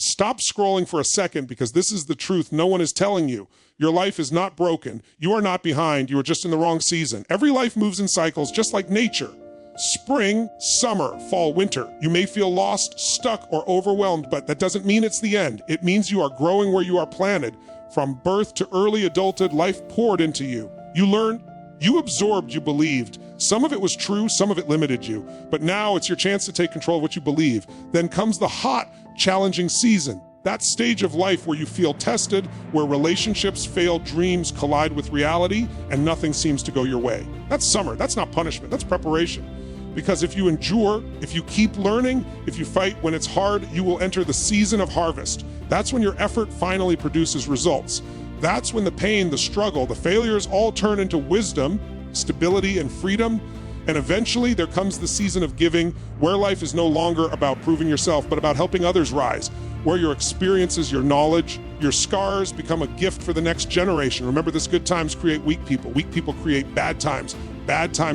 Stop scrolling for a second, because this is the truth no one is telling you. Your life is not broken. You are not behind. You are just in the wrong season. Every life moves in cycles, just like nature. Spring, summer, fall, winter. You may feel lost, stuck, or overwhelmed, but that doesn't mean it's the end. It means you are growing where you are planted. From birth to early adulthood, life poured into you. You learned, you absorbed, you believed. Some of it was true, some of it limited you. But now it's your chance to take control of what you believe. Then comes the hot, challenging season. That stage of life where you feel tested, where relationships fail, dreams collide with reality, and nothing seems to go your way. That's summer. That's not punishment. That's preparation. Because if you endure, if you keep learning, if you fight when it's hard, you will enter the season of harvest. That's when your effort finally produces results. That's when the pain, the struggle, the failures all turn into wisdom, stability, and freedom. And eventually there comes the season of giving, where life is no longer about proving yourself, but about helping others rise, where your experiences, your knowledge, your scars become a gift for the next generation. Remember this, good times create weak people create bad times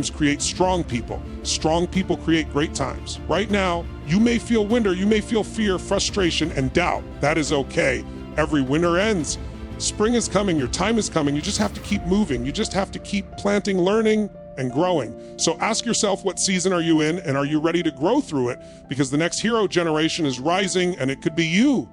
create strong people create great times. Right now, you may feel winter, you may feel fear, frustration, and doubt. That is okay. Every winter ends. Spring is coming, your time is coming. You just have to keep moving. You just have to keep planting, learning, and growing. So ask yourself, what season are you in, and are you ready to grow through it? Because the next hero generation is rising, and it could be you.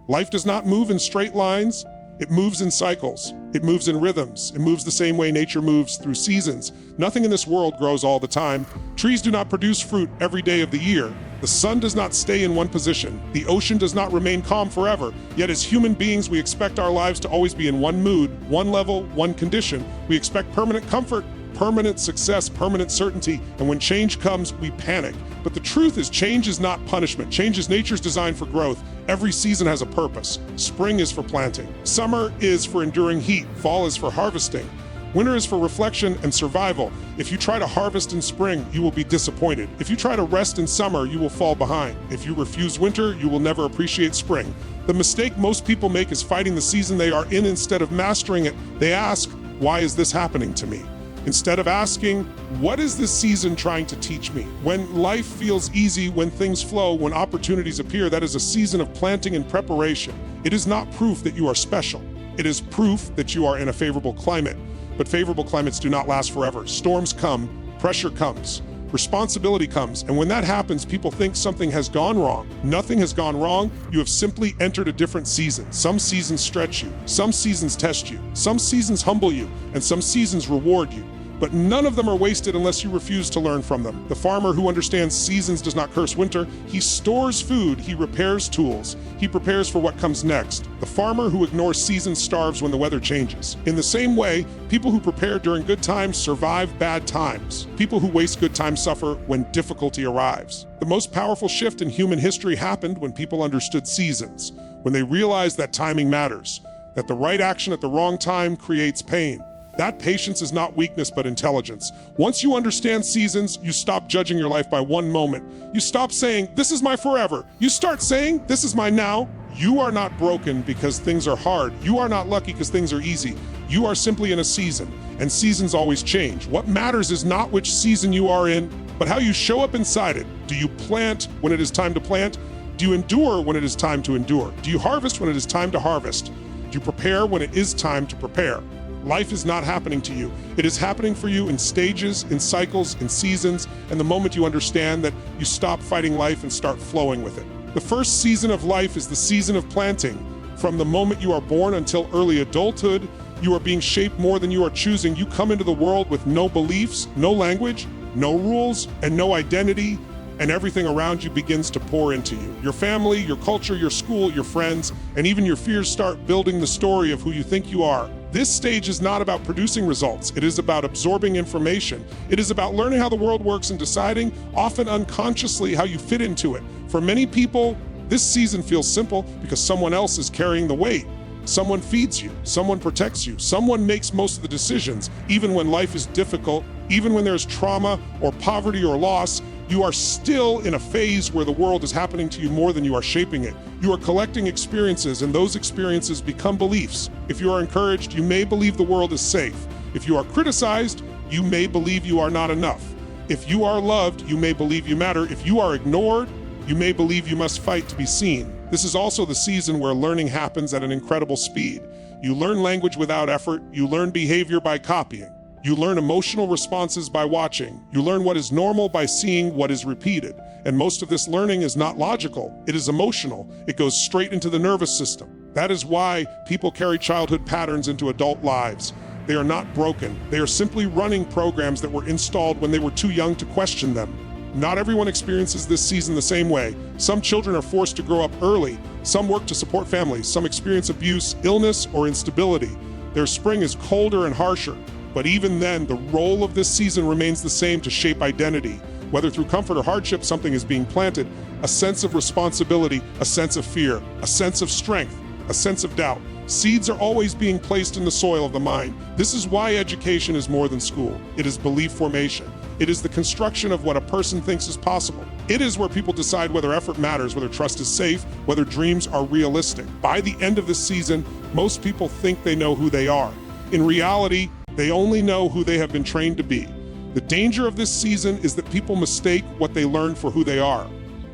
Life does not move in straight lines. It moves in cycles. It moves in rhythms. It moves the same way nature moves through seasons. Nothing in this world grows all the time. Trees do not produce fruit every day of the year. The sun does not stay in one position. The ocean does not remain calm forever. Yet as human beings, we expect our lives to always be in one mood, one level, one condition. We expect permanent comfort, permanent success, permanent certainty, and when change comes, we panic. But the truth is, change is not punishment. Change is nature's design for growth. Every season has a purpose. Spring is for planting. Summer is for enduring heat. Fall is for harvesting. Winter is for reflection and survival. If you try to harvest in spring, you will be disappointed. If you try to rest in summer, you will fall behind. If you refuse winter, you will never appreciate spring. The mistake most people make is fighting the season they are in instead of mastering it. They ask, why is this happening to me? Instead of asking, what is this season trying to teach me? When life feels easy, when things flow, when opportunities appear, that is a season of planting and preparation. It is not proof that you are special. It is proof that you are in a favorable climate. But favorable climates do not last forever. Storms come, pressure comes, responsibility comes, and when that happens, people think something has gone wrong. Nothing has gone wrong. You have simply entered a different season. Some seasons stretch you, some seasons test you, some seasons humble you, and some seasons reward you. But none of them are wasted unless you refuse to learn from them. The farmer who understands seasons does not curse winter. He stores food, he repairs tools, he prepares for what comes next. The farmer who ignores seasons starves when the weather changes. In the same way, people who prepare during good times survive bad times. People who waste good times suffer when difficulty arrives. The most powerful shift in human history happened when people understood seasons, when they realized that timing matters, that the right action at the wrong time creates pain. That patience is not weakness, but intelligence. Once you understand seasons, you stop judging your life by one moment. You stop saying, this is my forever. You start saying, this is my now. You are not broken because things are hard. You are not lucky because things are easy. You are simply in a season, and seasons always change. What matters is not which season you are in, but how you show up inside it. Do you plant when it is time to plant? Do you endure when it is time to endure? Do you harvest when it is time to harvest? Do you prepare when it is time to prepare? Life is not happening to you. It is happening for you in stages, in cycles, in seasons, and the moment you understand that, you stop fighting life and start flowing with it. The first season of life is the season of planting. From the moment you are born until early adulthood, you are being shaped more than you are choosing. You come into the world with no beliefs, no language, no rules, and no identity, and everything around you begins to pour into you. Your family, your culture, your school, your friends, and even your fears start building the story of who you think you are. This stage is not about producing results. It is about absorbing information. It is about learning how the world works and deciding, often unconsciously, how you fit into it. For many people, this season feels simple because someone else is carrying the weight. Someone feeds you, someone protects you, someone makes most of the decisions. Even when life is difficult, even when there's trauma or poverty or loss, you are still in a phase where the world is happening to you more than you are shaping it. You are collecting experiences, and those experiences become beliefs. If you are encouraged, you may believe the world is safe. If you are criticized, you may believe you are not enough. If you are loved, you may believe you matter. If you are ignored, you may believe you must fight to be seen. This is also the season where learning happens at an incredible speed. You learn language without effort, you learn behavior by copying. You learn emotional responses by watching. You learn what is normal by seeing what is repeated. And most of this learning is not logical, it is emotional. It goes straight into the nervous system. That is why people carry childhood patterns into adult lives. They are not broken. They are simply running programs that were installed when they were too young to question them. Not everyone experiences this season the same way. Some children are forced to grow up early. Some work to support families. Some experience abuse, illness, or instability. Their spring is colder and harsher. But even then, the role of this season remains the same to shape identity. Whether through comfort or hardship, something is being planted. A sense of responsibility, a sense of fear, a sense of strength, a sense of doubt. Seeds are always being placed in the soil of the mind. This is why education is more than school. It is belief formation. It is the construction of what a person thinks is possible. It is where people decide whether effort matters, whether trust is safe, whether dreams are realistic. By the end of this season, most people think they know who they are. In reality, they only know who they have been trained to be. The danger of this season is that people mistake what they learn for who they are.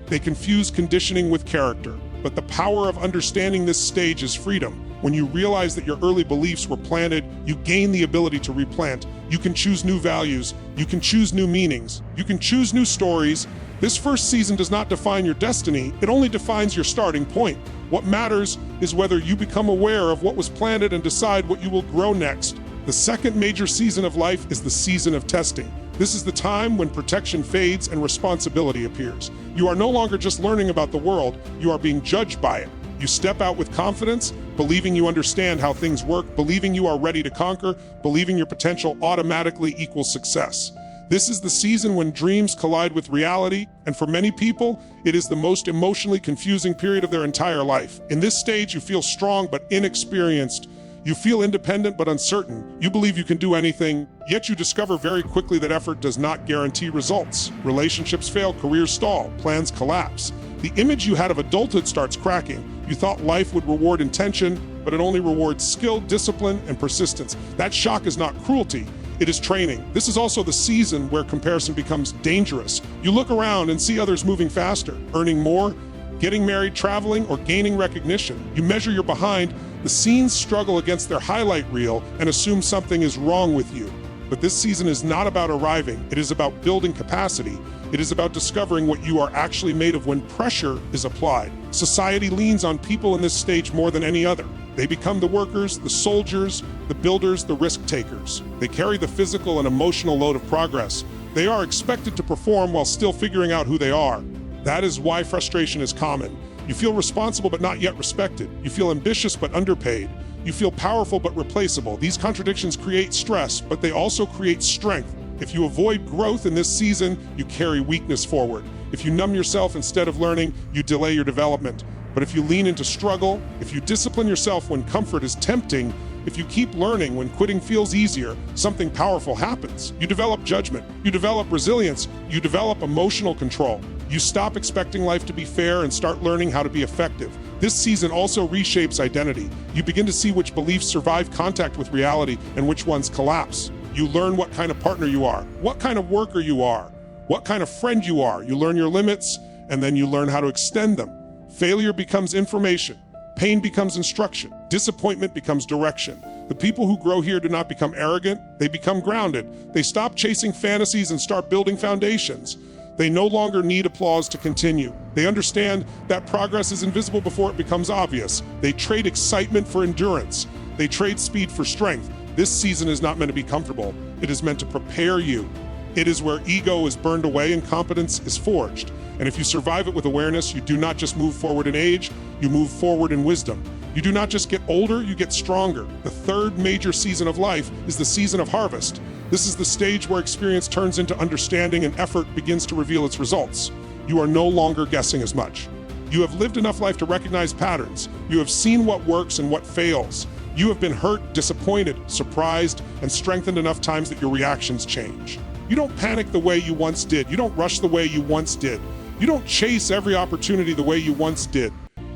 They confuse conditioning with character. But the power of understanding this stage is freedom. When you realize that your early beliefs were planted, you gain the ability to replant. You can choose new values. You can choose new meanings. You can choose new stories. This first season does not define your destiny. It only defines your starting point. What matters is whether you become aware of what was planted and decide what you will grow next. The second major season of life is the season of testing. This is the time when protection fades and responsibility appears. You are no longer just learning about the world, you are being judged by it. You step out with confidence, believing you understand how things work, believing you are ready to conquer, believing your potential automatically equals success. This is the season when dreams collide with reality, and for many people, it is the most emotionally confusing period of their entire life. In this stage, you feel strong but inexperienced. You feel independent but uncertain. You believe you can do anything, yet you discover very quickly that effort does not guarantee results. Relationships fail, careers stall, plans collapse. The image you had of adulthood starts cracking. You thought life would reward intention, but it only rewards skill, discipline, and persistence. That shock is not cruelty, it is training. This is also the season where comparison becomes dangerous. You look around and see others moving faster, earning more, getting married, traveling, or gaining recognition. You measure you're behind. The scenes struggle against their highlight reel and assume something is wrong with you. But this season is not about arriving. It is about building capacity. It is about discovering what you are actually made of when pressure is applied. Society leans on people in this stage more than any other. They become the workers, the soldiers, the builders, the risk takers. They carry the physical and emotional load of progress. They are expected to perform while still figuring out who they are. That is why frustration is common. You feel responsible but not yet respected. You feel ambitious but underpaid. You feel powerful but replaceable. These contradictions create stress, but they also create strength. If you avoid growth in this season, you carry weakness forward. If you numb yourself instead of learning, you delay your development. But if you lean into struggle, if you discipline yourself when comfort is tempting, if you keep learning when quitting feels easier, something powerful happens. You develop judgment, you develop resilience, you develop emotional control. You stop expecting life to be fair and start learning how to be effective. This season also reshapes identity. You begin to see which beliefs survive contact with reality and which ones collapse. You learn what kind of partner you are, what kind of worker you are, what kind of friend you are. You learn your limits, and then you learn how to extend them. Failure becomes information. Pain becomes instruction. Disappointment becomes direction. The people who grow here do not become arrogant, they become grounded. They stop chasing fantasies and start building foundations. They no longer need applause to continue. They understand that progress is invisible before it becomes obvious. They trade excitement for endurance. They trade speed for strength. This season is not meant to be comfortable. It is meant to prepare you. It is where ego is burned away and competence is forged. And if you survive it with awareness, you do not just move forward in age, you move forward in wisdom. You do not just get older, you get stronger. The third major season of life is the season of harvest. This is the stage where experience turns into understanding and effort begins to reveal its results. You are no longer guessing as much. You have lived enough life to recognize patterns. You have seen what works and what fails. You have been hurt, disappointed, surprised, and strengthened enough times that your reactions change. You don't panic the way you once did. You don't rush the way you once did. You don't chase every opportunity the way you once did.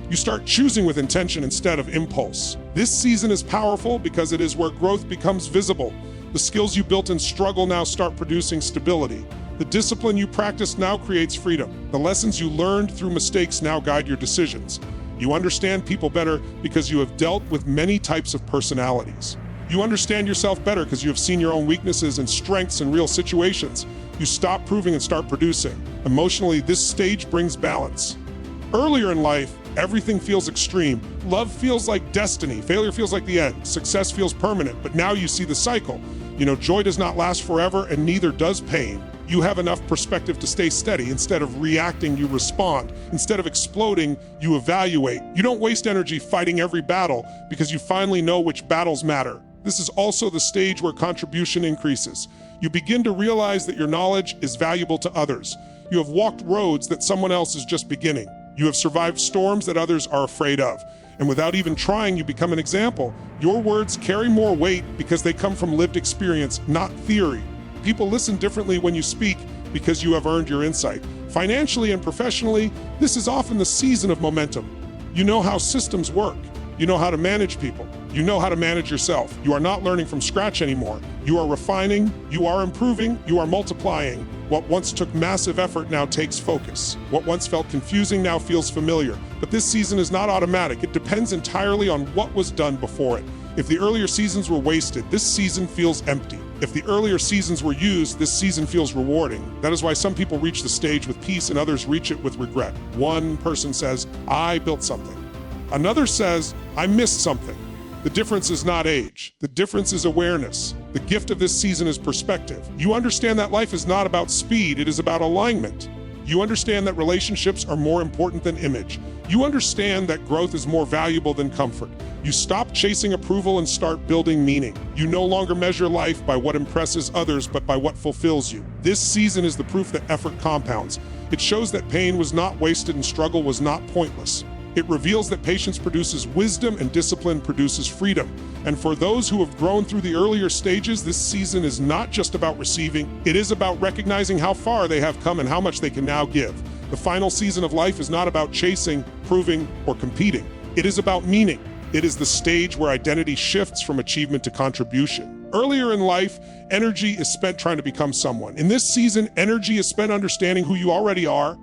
You start choosing with intention instead of impulse. This season is powerful because it is where growth becomes visible. The skills you built in struggle now start producing stability. The discipline you practice now creates freedom. The lessons you learned through mistakes now guide your decisions. You understand people better because you have dealt with many types of personalities. You understand yourself better because you have seen your own weaknesses and strengths in real situations. You stop proving and start producing. Emotionally, this stage brings balance. Earlier in life, everything feels extreme. Love feels like destiny. Failure feels like the end. Success feels permanent. But now you see the cycle. Joy does not last forever, and neither does pain. You have enough perspective to stay steady. Instead of reacting, you respond. Instead of exploding, you evaluate. You don't waste energy fighting every battle because you finally know which battles matter. This is also the stage where contribution increases. You begin to realize that your knowledge is valuable to others. You have walked roads that someone else is just beginning. You have survived storms that others are afraid of. And without even trying, you become an example. Your words carry more weight because they come from lived experience, not theory. People listen differently when you speak because you have earned your insight. Financially and professionally, this is often the season of momentum. You know how systems work. You know how to manage people. You know how to manage yourself. You are not learning from scratch anymore. You are refining, you are improving, you are multiplying. What once took massive effort now takes focus. What once felt confusing now feels familiar. But this season is not automatic. It depends entirely on what was done before it. If the earlier seasons were wasted, this season feels empty. If the earlier seasons were used, this season feels rewarding. That is why some people reach the stage with peace and others reach it with regret. One person says, I built something. Another says, I missed something. The difference is not age. The difference is awareness. The gift of this season is perspective. You understand that life is not about speed, it is about alignment. You understand that relationships are more important than image. You understand that growth is more valuable than comfort. You stop chasing approval and start building meaning. You no longer measure life by what impresses others, but by what fulfills you. This season is the proof that effort compounds. It shows that pain was not wasted and struggle was not pointless. It reveals that patience produces wisdom and discipline produces freedom. And for those who have grown through the earlier stages, this season is not just about receiving, it is about recognizing how far they have come and how much they can now give. The final season of life is not about chasing, proving, or competing. It is about meaning. It is the stage where identity shifts from achievement to contribution. Earlier in life, energy is spent trying to become someone. In this season, energy is spent understanding who you already are.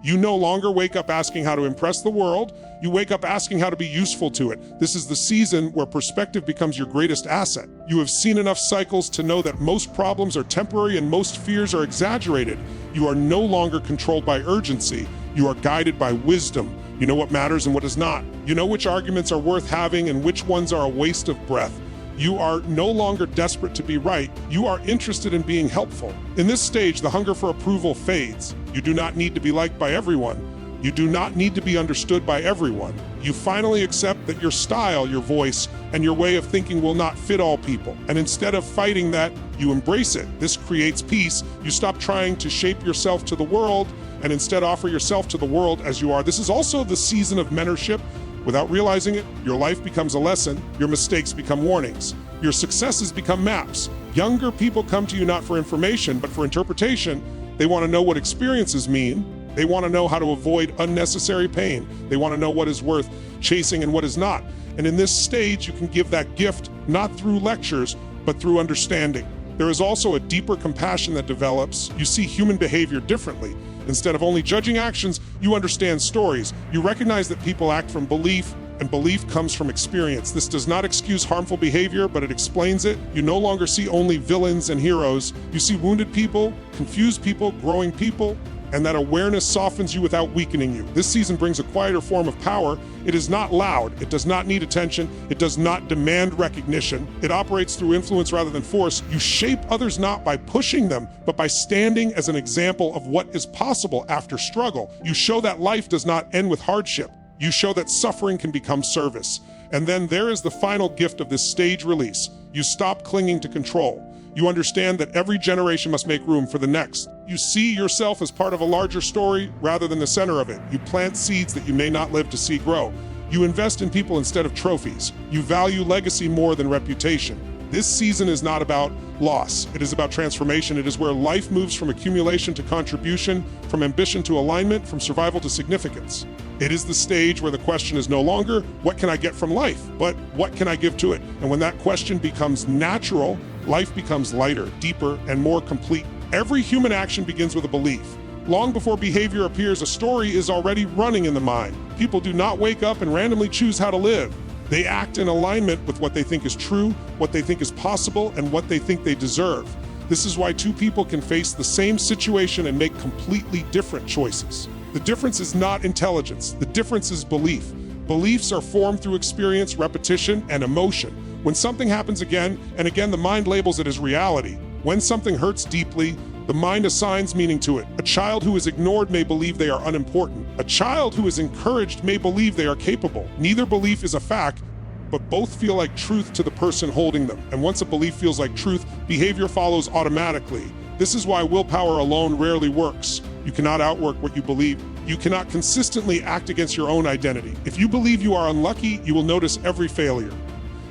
You no longer wake up asking how to impress the world. You wake up asking how to be useful to it. This is the season where perspective becomes your greatest asset. You have seen enough cycles to know that most problems are temporary and most fears are exaggerated. You are no longer controlled by urgency. You are guided by wisdom. You know what matters and what does not. You know which arguments are worth having and which ones are a waste of breath. You are no longer desperate to be right. You are interested in being helpful. In this stage, the hunger for approval fades. You do not need to be liked by everyone. You do not need to be understood by everyone. You finally accept that your style, your voice, and your way of thinking will not fit all people. And instead of fighting that, you embrace it. This creates peace. You stop trying to shape yourself to the world and instead offer yourself to the world as you are. This is also the season of mentorship. Without realizing it, your life becomes a lesson, your mistakes become warnings, your successes become maps. Younger people come to you not for information, but for interpretation. They want to know what experiences mean. They want to know how to avoid unnecessary pain. They want to know what is worth chasing and what is not. And in this stage, you can give that gift not through lectures, but through understanding. There is also a deeper compassion that develops. You see human behavior differently. Instead of only judging actions, you understand stories. You recognize that people act from belief, and belief comes from experience. This does not excuse harmful behavior, but it explains it. You no longer see only villains and heroes. You see wounded people, confused people, growing people, and that awareness softens you without weakening you. This season brings a quieter form of power. It is not loud. It does not need attention. It does not demand recognition. It operates through influence rather than force. You shape others not by pushing them, but by standing as an example of what is possible after struggle. You show that life does not end with hardship. You show that suffering can become service. And then there is the final gift of this stage release. You stop clinging to control. You understand that every generation must make room for the next. You see yourself as part of a larger story rather than the center of it. You plant seeds that you may not live to see grow. You invest in people instead of trophies. You value legacy more than reputation. This season is not about loss. It is about transformation. It is where life moves from accumulation to contribution, from ambition to alignment, from survival to significance. It is the stage where the question is no longer, what can I get from life? But what can I give to it? And when that question becomes natural, life becomes lighter, deeper, and more complete. Every human action begins with a belief. Long before behavior appears, a story is already running in the mind. People do not wake up and randomly choose how to live. They act in alignment with what they think is true, what they think is possible, and what they think they deserve. This is why two people can face the same situation and make completely different choices. The difference is not intelligence. The difference is belief. Beliefs are formed through experience, repetition, and emotion. When something happens again and again, the mind labels it as reality. When something hurts deeply, the mind assigns meaning to it. A child who is ignored may believe they are unimportant. A child who is encouraged may believe they are capable. Neither belief is a fact, but both feel like truth to the person holding them. And once a belief feels like truth, behavior follows automatically. This is why willpower alone rarely works. You cannot outwork what you believe. You cannot consistently act against your own identity. If you believe you are unlucky, you will notice every failure.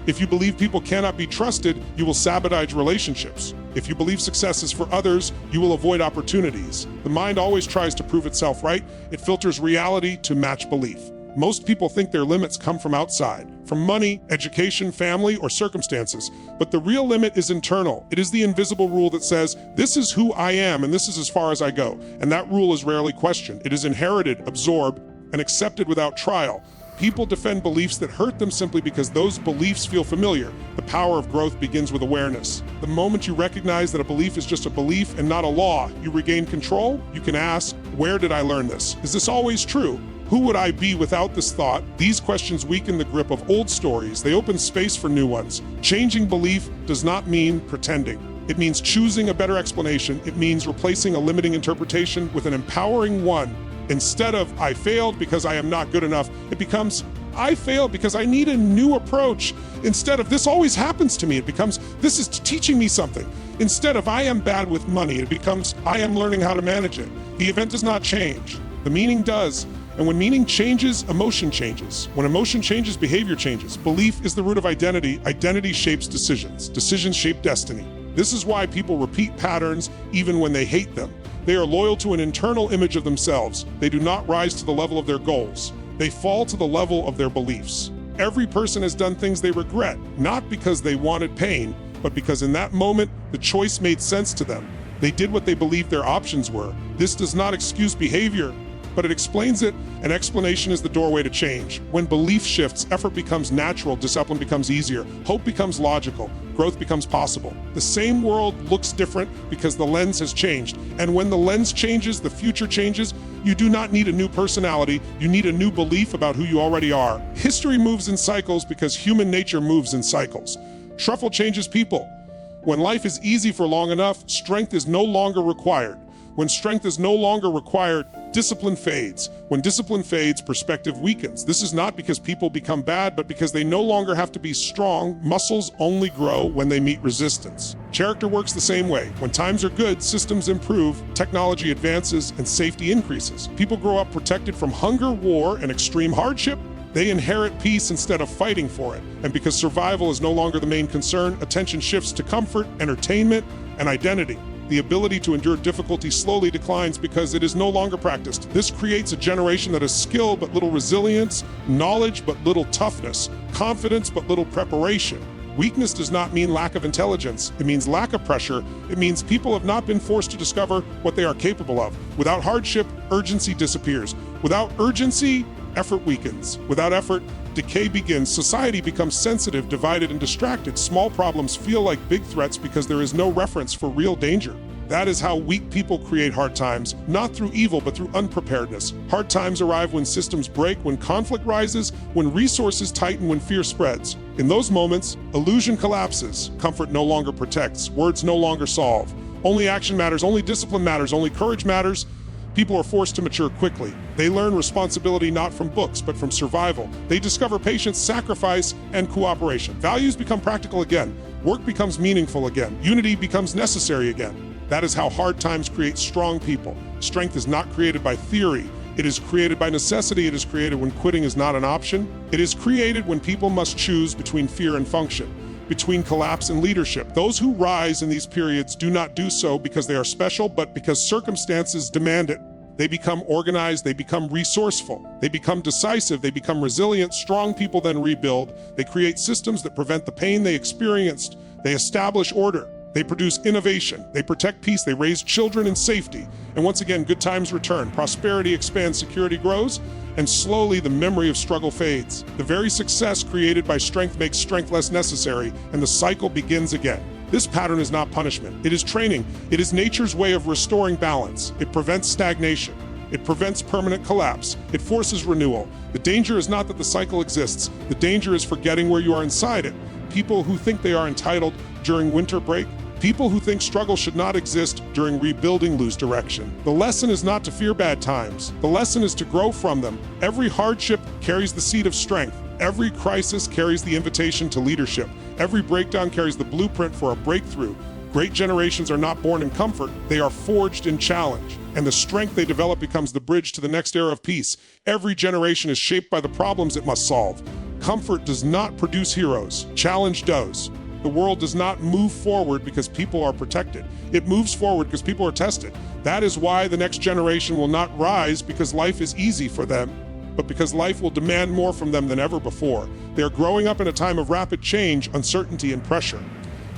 If you believe people cannot be trusted, you will sabotage relationships. If you believe success is for others, you will avoid opportunities. The mind always tries to prove itself right. It filters reality to match belief. Most people think their limits come from outside, from money, education, family, or circumstances. But the real limit is internal. It is the invisible rule that says, this is who I am and this is as far as I go. And that rule is rarely questioned. It is inherited, absorbed, and accepted without trial. People defend beliefs that hurt them simply because those beliefs feel familiar. The power of growth begins with awareness. The moment you recognize that a belief is just a belief and not a law, you regain control. You can ask, where did I learn this? Is this always true? Who would I be without this thought? These questions weaken the grip of old stories. They open space for new ones. Changing belief does not mean pretending. It means choosing a better explanation. It means replacing a limiting interpretation with an empowering one. Instead of, I failed because I am not good enough, it becomes, I failed because I need a new approach. Instead of, this always happens to me, it becomes, this is teaching me something. Instead of, I am bad with money, it becomes, I am learning how to manage it. The event does not change. The meaning does. And when meaning changes, emotion changes. When emotion changes, behavior changes. Belief is the root of identity. Identity shapes decisions. Decisions shape destiny. This is why people repeat patterns even when they hate them. They are loyal to an internal image of themselves. They do not rise to the level of their goals. They fall to the level of their beliefs. Every person has done things they regret, not because they wanted pain, but because in that moment, the choice made sense to them. They did what they believed their options were. This does not excuse behavior, but it explains it. An explanation is the doorway to change. When belief shifts, effort becomes natural, discipline becomes easier, hope becomes logical, growth becomes possible. The same world looks different because the lens has changed. And when the lens changes, the future changes. You do not need a new personality, you need a new belief about who you already are. History moves in cycles because human nature moves in cycles. Truffle changes people. When life is easy for long enough, strength is no longer required. When strength is no longer required, discipline fades. When discipline fades, perspective weakens. This is not because people become bad, but because they no longer have to be strong. Muscles only grow when they meet resistance. Character works the same way. When times are good, systems improve, technology advances, and safety increases. People grow up protected from hunger, war, and extreme hardship. They inherit peace instead of fighting for it. And because survival is no longer the main concern, attention shifts to comfort, entertainment, and identity. The ability to endure difficulty slowly declines because it is no longer practiced. This creates a generation that has skill but little resilience, knowledge but little toughness, confidence but little preparation. Weakness does not mean lack of intelligence. It means lack of pressure. It means people have not been forced to discover what they are capable of. Without hardship, urgency disappears. Without urgency, effort weakens. Without effort, decay begins. Society becomes sensitive, divided, and distracted. Small problems feel like big threats because there is no reference for real danger. That is how weak people create hard times, not through evil, but through unpreparedness. Hard times arrive when systems break, when conflict rises, when resources tighten, when fear spreads. In those moments, illusion collapses. Comfort no longer protects. Words no longer solve. Only action matters. Only discipline matters. Only courage matters. People are forced to mature quickly. They learn responsibility not from books, but from survival. They discover patience, sacrifice, and cooperation. Values become practical again. Work becomes meaningful again. Unity becomes necessary again. That is how hard times create strong people. Strength is not created by theory. It is created by necessity. It is created when quitting is not an option. It is created when people must choose between fear and function, between collapse and leadership. Those who rise in these periods do not do so because they are special, but because circumstances demand it. They become organized, they become resourceful, they become decisive, they become resilient. Strong people then rebuild. They create systems that prevent the pain they experienced. They establish order. They produce innovation. They protect peace. They raise children in safety. And once again, good times return. Prosperity expands, security grows, and slowly the memory of struggle fades. The very success created by strength makes strength less necessary, and the cycle begins again. This pattern is not punishment. It is training. It is nature's way of restoring balance. It prevents stagnation. It prevents permanent collapse. It forces renewal. The danger is not that the cycle exists. The danger is forgetting where you are inside it. People who think they are entitled during winter break, people who think struggle should not exist during rebuilding lose direction. The lesson is not to fear bad times. The lesson is to grow from them. Every hardship carries the seed of strength. Every crisis carries the invitation to leadership. Every breakdown carries the blueprint for a breakthrough. Great generations are not born in comfort. They are forged in challenge. And the strength they develop becomes the bridge to the next era of peace. Every generation is shaped by the problems it must solve. Comfort does not produce heroes. Challenge does. The world does not move forward because people are protected. It moves forward because people are tested. That is why the next generation will not rise because life is easy for them, but because life will demand more from them than ever before. They are growing up in a time of rapid change, uncertainty, and pressure.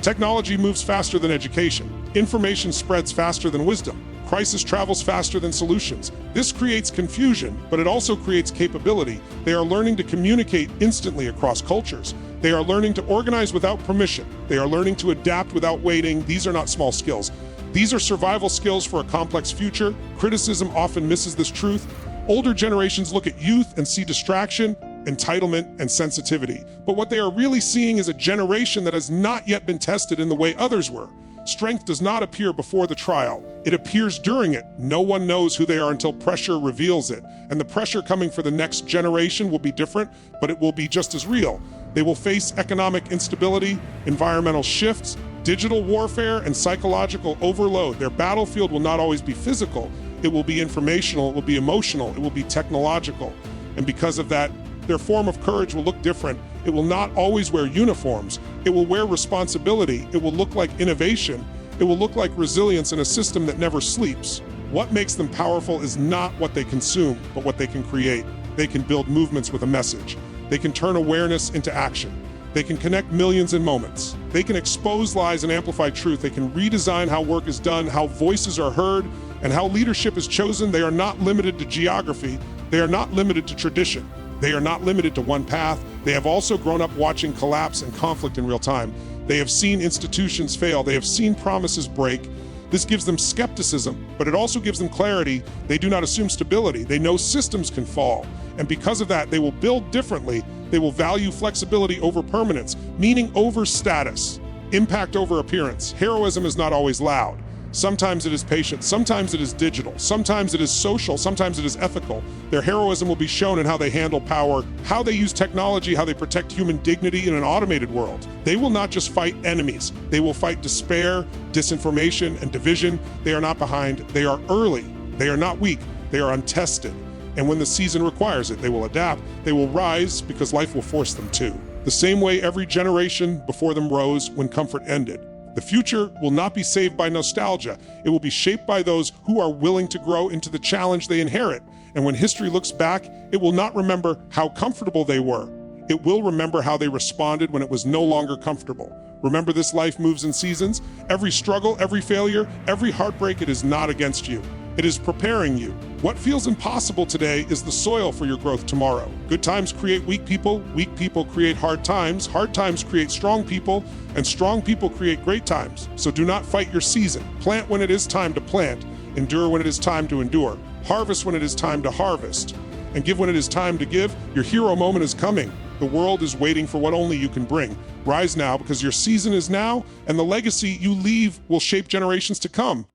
Technology moves faster than education. Information spreads faster than wisdom. Crisis travels faster than solutions. This creates confusion, but it also creates capability. They are learning to communicate instantly across cultures. They are learning to organize without permission. They are learning to adapt without waiting. These are not small skills. These are survival skills for a complex future. Criticism often misses this truth. Older generations look at youth and see distraction, entitlement, and sensitivity. But what they are really seeing is a generation that has not yet been tested in the way others were. Strength does not appear before the trial. It appears during it. No one knows who they are until pressure reveals it. And the pressure coming for the next generation will be different, but it will be just as real. They will face economic instability, environmental shifts, digital warfare, and psychological overload. Their battlefield will not always be physical. It will be informational, it will be emotional, it will be technological. And because of that, their form of courage will look different. It will not always wear uniforms. It will wear responsibility. It will look like innovation. It will look like resilience in a system that never sleeps. What makes them powerful is not what they consume, but what they can create. They can build movements with a message. They can turn awareness into action. They can connect millions in moments. They can expose lies and amplify truth. They can redesign how work is done, how voices are heard, and how leadership is chosen. They are not limited to geography. They are not limited to tradition. They are not limited to one path. They have also grown up watching collapse and conflict in real time. They have seen institutions fail. They have seen promises break. This gives them skepticism, but it also gives them clarity. They do not assume stability. They know systems can fall. And because of that, they will build differently. They will value flexibility over permanence, meaning over status, impact over appearance. Heroism is not always loud. Sometimes it is patient, sometimes it is digital, sometimes it is social, sometimes it is ethical. Their heroism will be shown in how they handle power, how they use technology, how they protect human dignity in an automated world. They will not just fight enemies. They will fight despair, disinformation, and division. They are not behind. They are early. They are not weak. They are untested. And when the season requires it, they will adapt. They will rise because life will force them to. The same way every generation before them rose when comfort ended. The future will not be saved by nostalgia. It will be shaped by those who are willing to grow into the challenge they inherit. And when history looks back, it will not remember how comfortable they were. It will remember how they responded when it was no longer comfortable. Remember, this life moves in seasons. Every struggle, every failure, every heartbreak, it is not against you. It is preparing you. What feels impossible today is the soil for your growth tomorrow. Good times create weak people create hard times create strong people, and strong people create great times. So do not fight your season. Plant when it is time to plant, endure when it is time to endure, harvest when it is time to harvest, and give when it is time to give. Your hero moment is coming. The world is waiting for what only you can bring. Rise now, because your season is now, and the legacy you leave will shape generations to come.